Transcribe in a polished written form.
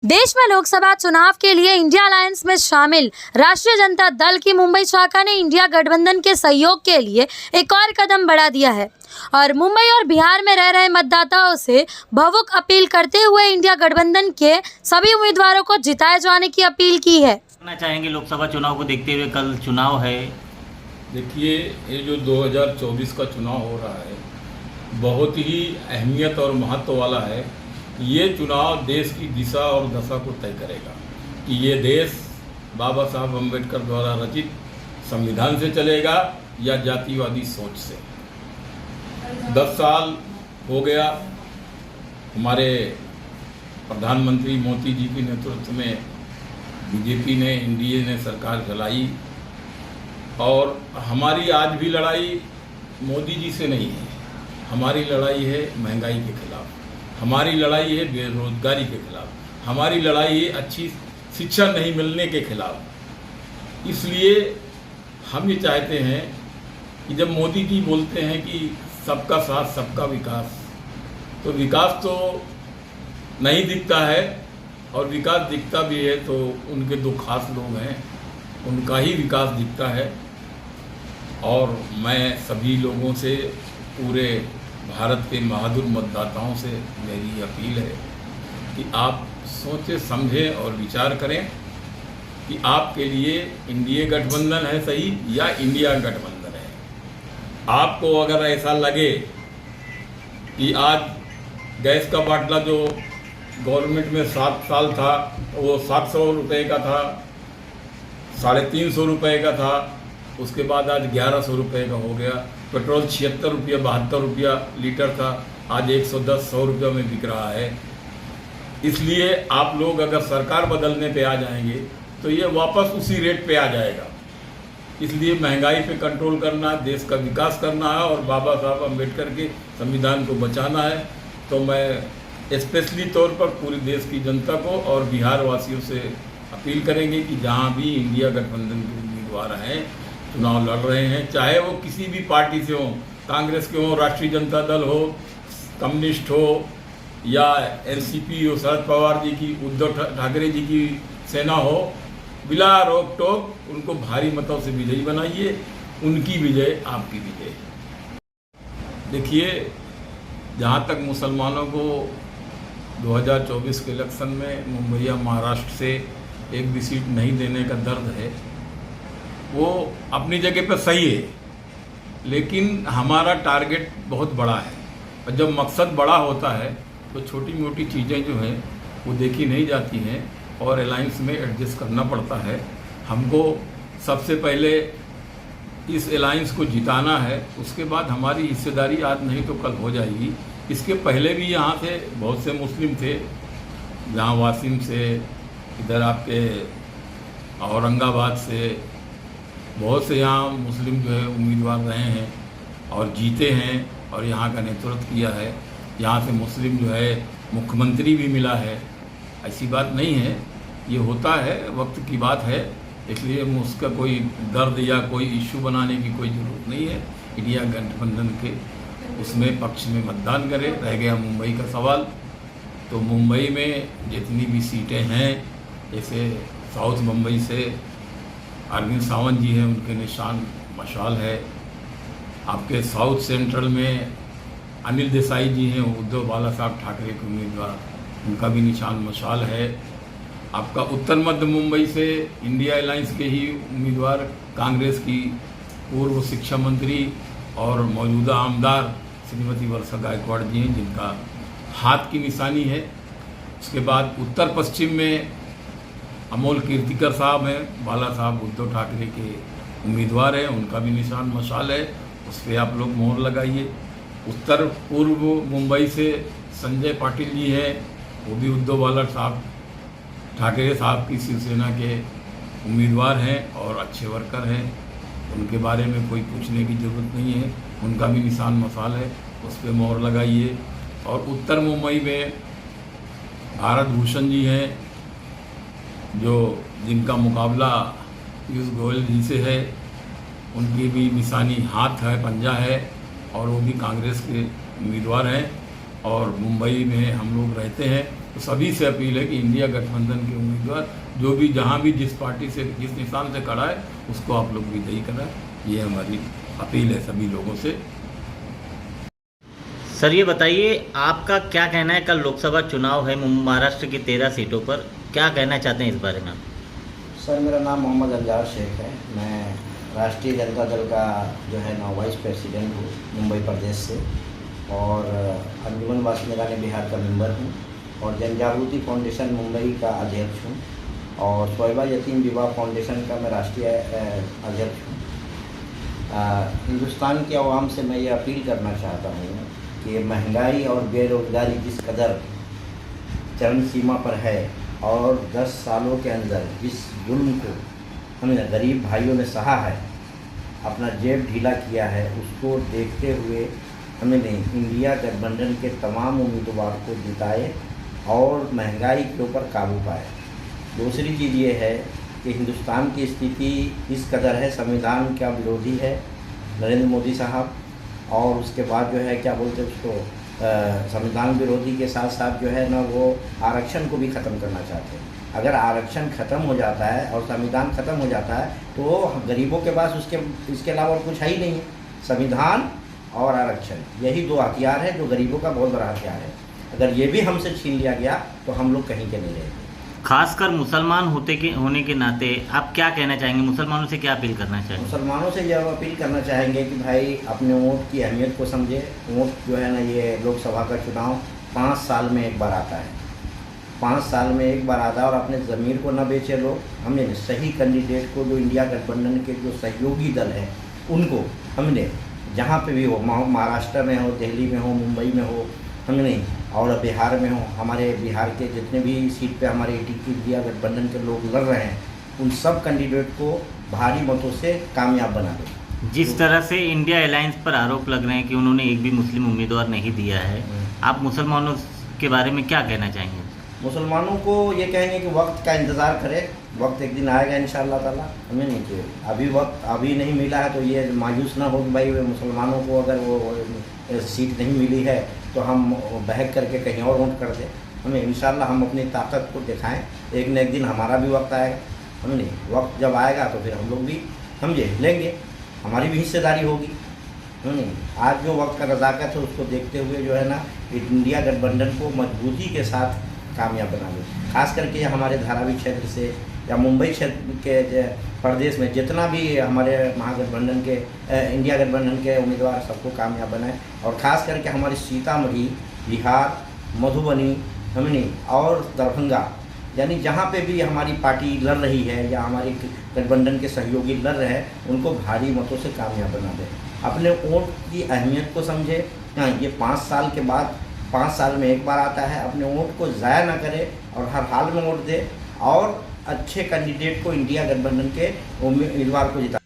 देश में लोकसभा चुनाव के लिए इंडिया अलायंस में शामिल राष्ट्रीय जनता दल की मुंबई शाखा ने इंडिया गठबंधन के सहयोग के लिए एक और कदम बढ़ा दिया है और मुंबई और बिहार में रह रहे मतदाताओं से भावुक अपील करते हुए इंडिया गठबंधन के सभी उम्मीदवारों को जिताए जाने की अपील की है। करना चाहेंगे लोकसभा चुनाव को देखते हुए, कल चुनाव है। देखिए, ये जो 2024 का चुनाव हो रहा है बहुत ही अहमियत और महत्व वाला है। ये चुनाव देश की दिशा और दशा को तय करेगा कि ये देश बाबा साहब अम्बेडकर द्वारा रचित संविधान से चलेगा या जातिवादी सोच से। 10 साल हो गया हमारे प्रधानमंत्री मोदी जी के नेतृत्व में बीजेपी ने, एनडीए ने सरकार चलाई और हमारी आज भी लड़ाई मोदी जी से नहीं है। हमारी लड़ाई है महंगाई के खिलाफ, हमारी लड़ाई है बेरोजगारी के खिलाफ, हमारी लड़ाई है अच्छी शिक्षा नहीं मिलने के खिलाफ। इसलिए हम ये चाहते हैं कि जब मोदी जी बोलते हैं कि सबका साथ सबका विकास, तो विकास तो नहीं दिखता है और विकास दिखता भी है तो उनके दो खास लोग हैं, उनका ही विकास दिखता है। और मैं सभी लोगों से, पूरे भारत के बहादुर मतदाताओं से मेरी अपील है कि आप सोचें, समझें और विचार करें कि आपके लिए इंडिया गठबंधन है सही या इंडिया गठबंधन है। आपको अगर ऐसा लगे कि आज गैस का बाटला जो गवर्नमेंट में 7 साल था वो 700 रुपये का था, 350 रुपये का था, उसके बाद आज 1100 रुपये का हो गया। पेट्रोल 76 रुपया 72 रुपया लीटर था, आज 110-100 रुपये में बिक रहा है। इसलिए आप लोग अगर सरकार बदलने पे आ जाएंगे तो ये वापस उसी रेट पे आ जाएगा। इसलिए महंगाई पे कंट्रोल करना, देश का विकास करना है और बाबा साहब अम्बेडकर के संविधान को बचाना है। तो मैं स्पेशली तौर पर पूरे देश की जनता को और बिहार वासियों से अपील करेंगे कि जहाँ भी इंडिया गठबंधन के उम्मीदवार हैं, चुनाव लड़ रहे हैं, चाहे वो किसी भी पार्टी से हों, कांग्रेस के हों, राष्ट्रीय जनता दल हो, कम्युनिस्ट हो या एनसीपी हो, शरद पवार जी की, उद्धव ठाकरे जी की सेना हो, बिला रोक टोक उनको भारी मतों से विजयी बनाइए। उनकी विजय आपकी विजय। देखिए, जहाँ तक मुसलमानों को 2024 के इलेक्शन में मुंबई या महाराष्ट्र से एक भी सीट नहीं देने का दर्द है, वो अपनी जगह पर सही है, लेकिन हमारा टारगेट बहुत बड़ा है और जब मकसद बड़ा होता है तो छोटी मोटी चीज़ें जो हैं वो देखी नहीं जाती हैं और अलायंस में एडजस्ट करना पड़ता है। हमको सबसे पहले इस अलायंस को जिताना है, उसके बाद हमारी हिस्सेदारी आज नहीं तो कल हो जाएगी। इसके पहले भी यहाँ से बहुत से मुस्लिम थे, जहाँ वासिम से, इधर आपके औरंगाबाद से बहुत से यहाँ मुस्लिम जो है उम्मीदवार रहे हैं और जीते हैं और यहाँ का नेतृत्व किया है। यहाँ से मुस्लिम जो है मुख्यमंत्री भी मिला है। ऐसी बात नहीं है, ये होता है, वक्त की बात है। इसलिए उसका कोई दर्द या कोई इश्यू बनाने की कोई ज़रूरत नहीं है। इंडिया गठबंधन के उसमें पक्ष में मतदान करें। रह गया मुंबई का सवाल, तो मुंबई में जितनी भी सीटें हैं, जैसे साउथ मुंबई से अरविंद सावंत जी हैं, उनके निशान मशाल है। आपके साउथ सेंट्रल में अनिल देसाई जी हैं, उद्धव बाला साहब ठाकरे के उम्मीदवार, उनका भी निशान मशाल है। आपका उत्तर मध्य मुंबई से इंडिया अलायंस के ही उम्मीदवार कांग्रेस की पूर्व शिक्षा मंत्री और मौजूदा आमदार श्रीमती वर्षा गायकवाड़ जी हैं, जिनका हाथ की निशानी है। उसके बाद उत्तर पश्चिम में अमोल कीर्तिकर साहब हैं, बाला साहब उद्धव ठाकरे के उम्मीदवार हैं, उनका भी निशान मशाल है, उस पर आप लोग मोहर लगाइए। उत्तर पूर्व मुंबई से संजय पाटिल जी हैं, वो भी उद्धव बाला साहब ठाकरे साहब की शिवसेना के उम्मीदवार हैं और अच्छे वर्कर हैं, उनके बारे में कोई पूछने की ज़रूरत नहीं है, उनका भी निशान मशाल है, उस पर मोहर लगाइए। और उत्तर मुंबई में भारत भूषण जी हैं, जो जिनका मुकाबला पीयूष गोयल जी से है, उनकी भी निशानी हाथ है, पंजा है और वो भी कांग्रेस के उम्मीदवार हैं और मुंबई में हम लोग रहते हैं। तो सभी से अपील है कि इंडिया गठबंधन के उम्मीदवार जो भी जहाँ भी जिस पार्टी से जिस निशान से खड़ा है उसको आप लोग विजयी कराएं। ये हमारी अपील है सभी लोगों से। सर ये बताइए, आपका क्या कहना है, कल लोकसभा चुनाव है महाराष्ट्र की 13 सीटों पर, क्या कहना चाहते हैं इस बारे में? सर मेरा नाम मोहम्मद अंजार शेख है। मैं राष्ट्रीय जनता दल का जो है ना वाइस प्रेसिडेंट हूँ मुंबई प्रदेश से, और अंजुमन वासनिकाने बिहार का मेंबर हूँ, और जन जागृति फाउंडेशन मुंबई का अध्यक्ष हूँ, और शोएबा यतीम विवाह फाउंडेशन का मैं राष्ट्रीय अध्यक्ष हूँ। हिंदुस्तान की आवाम से मैं ये अपील करना चाहता हूँ कि महंगाई और बेरोज़गारी जिस कदर चरम सीमा पर है, और 10 सालों के अंदर जिस जुल्म को हमने गरीब भाइयों ने सहा है, अपना जेब ढीला किया है, उसको देखते हुए हमने इंडिया गठबंधन के तमाम उम्मीदवार को जिताए और महंगाई के ऊपर काबू पाए। दूसरी चीज़ ये है कि हिंदुस्तान की स्थिति इस कदर है, संविधान का विरोधी है नरेंद्र मोदी साहब, और उसके बाद जो है क्या बोलते हैं उसको, संविधान विरोधी के साथ साथ जो है ना वो आरक्षण को भी ख़त्म करना चाहते हैं। अगर आरक्षण ख़त्म हो जाता है और संविधान ख़त्म हो जाता है तो गरीबों के पास इसके अलावा और कुछ है ही नहीं है। संविधान और आरक्षण यही 2 हथियार है जो गरीबों का बहुत बड़ा हथियार है। अगर ये भी हमसे छीन लिया गया तो हम लोग कहीं के नहीं रहेंगे। खासकर मुसलमान होने के नाते आप क्या कहना चाहेंगे, मुसलमानों से क्या अपील करना चाहेंगे? मुसलमानों से यह अपील करना चाहेंगे कि भाई अपने वोट की अहमियत को समझे। वोट जो है ना, ये लोकसभा का चुनाव 5 साल में एक बार आता है, 5 साल में एक बार आता है, और अपने ज़मीर को न बेचे लोग। हमने सही कैंडिडेट को, जो इंडिया गठबंधन के जो सहयोगी दल हैं उनको हमने जहाँ पे भी हो, महाराष्ट्र में हो, दिल्ली में हो, मुंबई में हो, हमने और बिहार में हो, हमारे बिहार के जितने भी सीट पे हमारे इंडिया गठबंधन के लोग लड़ रहे हैं, उन सब कैंडिडेट को भारी मतों से कामयाब बना दें। जिस तरह से इंडिया अलायंस पर आरोप लग रहे हैं कि उन्होंने एक भी मुस्लिम उम्मीदवार नहीं दिया है, आप मुसलमानों के बारे में क्या कहना चाहेंगे? मुसलमानों को ये कहेंगे कि वक्त का इंतज़ार करें, वक्त एक दिन आएगा इंशाअल्लाह ताला। हमें नहीं कि अभी वक्त अभी नहीं मिला है तो ये मायूस ना हो कि भाई मुसलमानों को अगर वो सीट नहीं मिली है तो हम बहक करके कहीं और वोट कर दें। हमें इंशाअल्लाह हम अपनी ताकत को दिखाएं, एक न एक दिन हमारा भी वक्त आएगा। हमने वक्त जब आएगा तो फिर हम लोग भी समझे लेंगे, हमारी भी हिस्सेदारी होगी। आज जो वक्त का नज़ाकत है उसको देखते हुए जो है ना, इंडिया गठबंधन को मजबूती के साथ कामयाब बना दे। खास करके हमारे धारावी क्षेत्र से या मुंबई क्षेत्र के प्रदेश में जितना भी हमारे महागठबंधन के इंडिया गठबंधन के उम्मीदवार सबको कामयाब बनाए, और ख़ास करके हमारे सीतामढ़ी, बिहार, मधुबनी, हमनी और दरभंगा, यानी जहाँ पे भी हमारी पार्टी लड़ रही है या हमारी गठबंधन के सहयोगी लड़ रहे हैं, उनको भारी मतों से कामयाब बना दे। अपने वोट की अहमियत को समझे। हाँ, ये 5 साल के बाद 5 साल में एक बार आता है। अपने वोट को ज़ाया ना करे और हर हाल में वोट दे, और अच्छे कैंडिडेट को, इंडिया गठबंधन के उम्मीदवार को जिता